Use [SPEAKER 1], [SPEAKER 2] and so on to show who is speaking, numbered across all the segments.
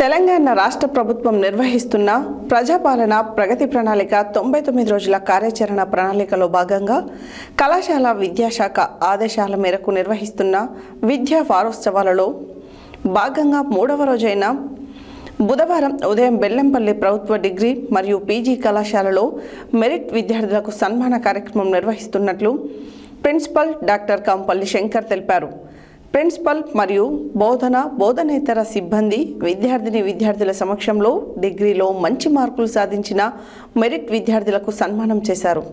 [SPEAKER 1] తెలంగాణ రాష్ట్ర ప్రభుత్వం నిర్వహిస్తున్న ప్రజాపాలన ప్రగతి ప్రణాళిక 99 రోజుల కార్యాచరణ ప్రణాళికలో భాగంగా కళాశాల విద్యాశాఖ ఆదేశాల మేరకు నిర్వహిస్తున్న విద్యా వారోత్సవాలలో భాగంగా 3వ రోజైన బుధవారం ఉదయం బెల్లంపల్లి ప్రభుత్వ డిగ్రీ మరియు పీజీ కళాశాలలో మెరిట్ విద్యార్థులకు సన్మాన కార్యక్రమం నిర్వహిస్తున్నట్లు ప్రిన్సిపల్ డాక్టర్ కాంపల్లి శంకర్ తెలిపారు. ప్రిన్సిపల్ మరియు బోధనేతర సిబ్బంది విద్యార్థుల సమక్షంలో డిగ్రీలో మంచి మార్కులు సాధించిన మెరిట్ విద్యార్థులకు సన్మానం చేశారు.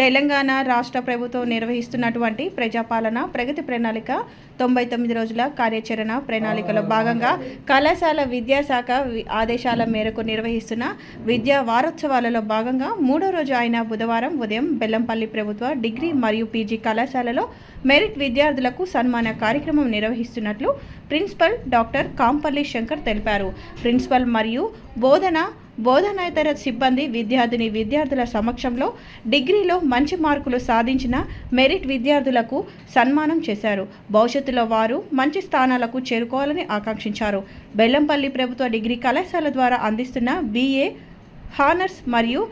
[SPEAKER 2] తెలంగాణ రాష్ట్ర ప్రభుత్వం నిర్వహిస్తున్నటువంటి ప్రజాపాలన ప్రగతి ప్రణాళిక 99 రోజుల కార్యాచరణ ప్రణాళికలో భాగంగా కళాశాల విద్యాశాఖ ఆదేశాల మేరకు నిర్వహిస్తున్న విద్యా వారోత్సవాలలో భాగంగా 3వ రోజు అయిన బుధవారం ఉదయం బెల్లంపల్లి ప్రభుత్వ డిగ్రీ మరియు పీజీ కళాశాలలో మెరిట్ విద్యార్థులకు సన్మాన కార్యక్రమం నిర్వహిస్తున్నట్లు ప్రిన్సిపల్ డాక్టర్ కాంపల్లి శంకర్ తెలిపారు. ప్రిన్సిపల్ మరియు బోధనేతర సిబ్బంది విద్యార్థుల సమక్షంలో డిగ్రీలో మంచి మార్కులు సాధించిన మెరిట్ విద్యార్థులకు సన్మానం చేశారు. భవిష్యత్తులో వారు మంచి స్థానాలకు చేరుకోవాలని ఆకాంక్షించారు. బెల్లంపల్లి ప్రభుత్వ డిగ్రీ కళాశాల ద్వారా అందిస్తున్న BA హానర్స్ మరియు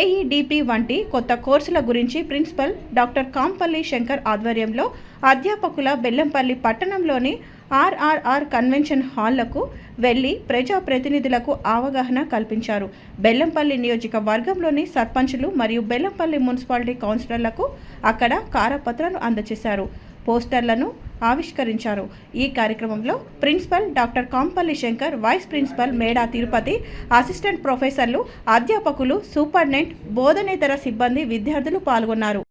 [SPEAKER 2] AEDP వంటి కొత్త కోర్సుల గురించి ప్రిన్సిపల్ డాక్టర్ కాంపల్లి శంకర్ ఆధ్వర్యంలో అధ్యాపకుల బెల్లంపల్లి పట్టణంలోని RRR కన్వెన్షన్ హాల్లకు వెళ్లి ప్రజాప్రతినిధులకు అవగాహన కల్పించారు. బెల్లంపల్లి నియోజకవర్గంలోని సర్పంచులు మరియు బెల్లంపల్లి మున్సిపాలిటీ కౌన్సిలర్లకు అక్కడ కారపత్రాలు అందజేశారు, పోస్టర్లను ఆవిష్కరించారు. ఈ కార్యక్రమంలో principal doctor Kampalli Shankar, vice principal Meda Tirupati, assistant ప్రొఫెసర్లు, అధ్యాపకులు, సూపరింటెండెంట్, బోధనేతర సిబ్బంది, విద్యార్థులు పాల్గొన్నారు.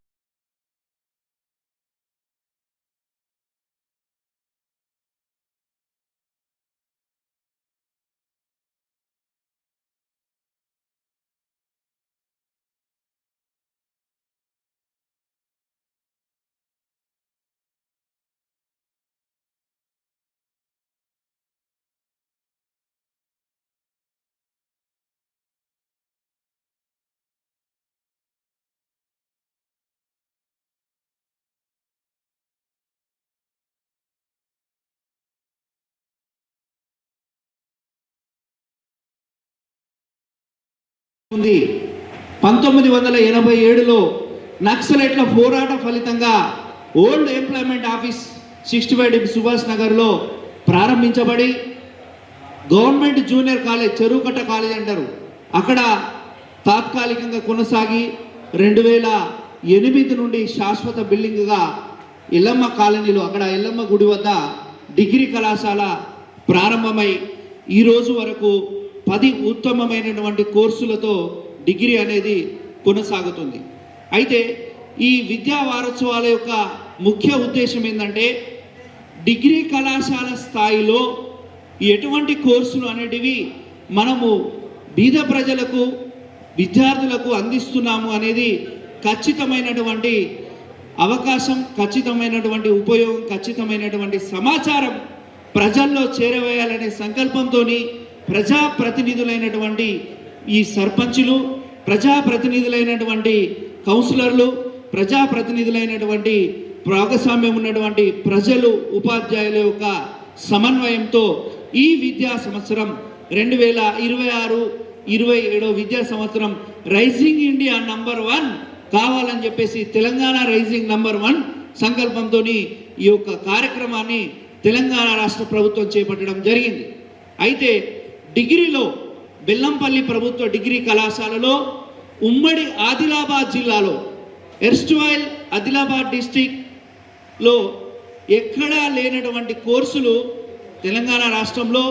[SPEAKER 3] ఉంది. 1987లో నక్సలైట్ల పోరాట ఫలితంగా ఓల్డ్ ఎంప్లాయ్మెంట్ ఆఫీస్ 65 సుభాష్ నగర్లో ప్రారంభించబడి గవర్నమెంట్ జూనియర్ కాలేజ్, చెరువుకట్ట కాలేజ్ అంటారు, అక్కడ తాత్కాలికంగా కొనసాగి 2008 నుండి శాశ్వత బిల్డింగ్గా ఎల్లమ్మ కాలనీలో, అక్కడ ఎల్లమ్మ గుడి వద్ద డిగ్రీ కళాశాల ప్రారంభమై ఈరోజు వరకు 10 ఉత్తమమైనటువంటి కోర్సులతో డిగ్రీ అనేది కొనసాగుతుంది. అయితే ఈ విద్యా వారోత్సవాల యొక్క ముఖ్య ఉద్దేశం ఏంటంటే డిగ్రీ కళాశాల స్థాయిలో ఎటువంటి కోర్సులు అనేటివి మనము బీద ప్రజలకు, విద్యార్థులకు అందిస్తున్నాము అనేది ఖచ్చితమైనటువంటి అవకాశం, ఖచ్చితమైనటువంటి ఉపయోగం, ఖచ్చితమైనటువంటి సమాచారం ప్రజల్లో చేరవేయాలనే సంకల్పంతో ప్రజాప్రతినిధులైనటువంటి ఈ సర్పంచులు, ప్రజాప్రతినిధులైనటువంటి కౌన్సిలర్లు, ప్రజాప్రతినిధులైనటువంటి భాగస్వామ్యం ఉన్నటువంటి ప్రజలు, ఉపాధ్యాయుల యొక్క సమన్వయంతో ఈ విద్యా సంవత్సరం 2026-27 విద్యా సంవత్సరం రైజింగ్ ఇండియా నంబర్ 1 కావాలని చెప్పేసి తెలంగాణ రైజింగ్ నంబర్ 1 సంకల్పంతో ఈ యొక్క కార్యక్రమాన్ని తెలంగాణ రాష్ట్ర ప్రభుత్వం చేపట్టడం జరిగింది. అయితే డిగ్రీలో బెల్లంపల్లి ప్రభుత్వ డిగ్రీ కళాశాలలో ఉమ్మడి ఆదిలాబాద్ జిల్లాలో, ఎర్స్ట్వైల్ ఆదిలాబాద్ డిస్ట్రిక్ట్లో ఎక్కడా లేనటువంటి కోర్సులు తెలంగాణ రాష్ట్రంలో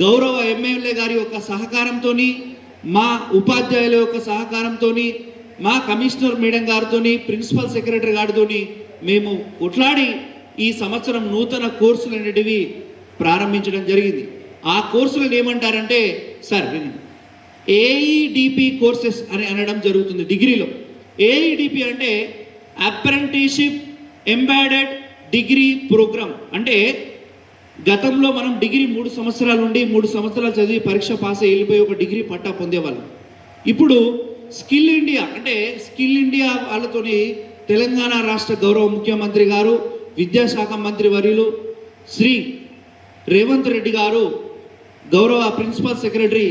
[SPEAKER 3] గౌరవ ఎమ్మెల్యే గారి యొక్క సహకారంతో, మా ఉపాధ్యాయుల యొక్క సహకారంతో, మా కమిషనర్ మేడం గారితో, ప్రిన్సిపల్ సెక్రటరీ గారితో మేము కొట్లాడి ఈ సంవత్సరం నూతన కోర్సులు అనేటివి ప్రారంభించడం జరిగింది. ఆ కోర్సులను ఏమంటారంటే, సార్ వినండి, AEDP కోర్సెస్ అని అనడం జరుగుతుంది డిగ్రీలో. AEDP అంటే అప్రెంటిస్షిప్ ఎంబెడెడ్ డిగ్రీ ప్రోగ్రామ్. అంటే గతంలో మనం డిగ్రీ 3 సంవత్సరాల నుండి 3 సంవత్సరాలు చదివి పరీక్ష పాస్ అయ్యి వెళ్ళిపోయి ఒక డిగ్రీ పట్టా పొందేవాళ్ళం. ఇప్పుడు స్కిల్ ఇండియా అంటే స్కిల్ ఇండియా వాళ్ళతోని తెలంగాణ రాష్ట్ర గౌరవ ముఖ్యమంత్రి గారు, విద్యాశాఖ మంత్రి వర్యులు శ్రీ రేవంత్ రెడ్డి గారు గౌరవ ప్రిన్సిపల్ సెక్రటరీ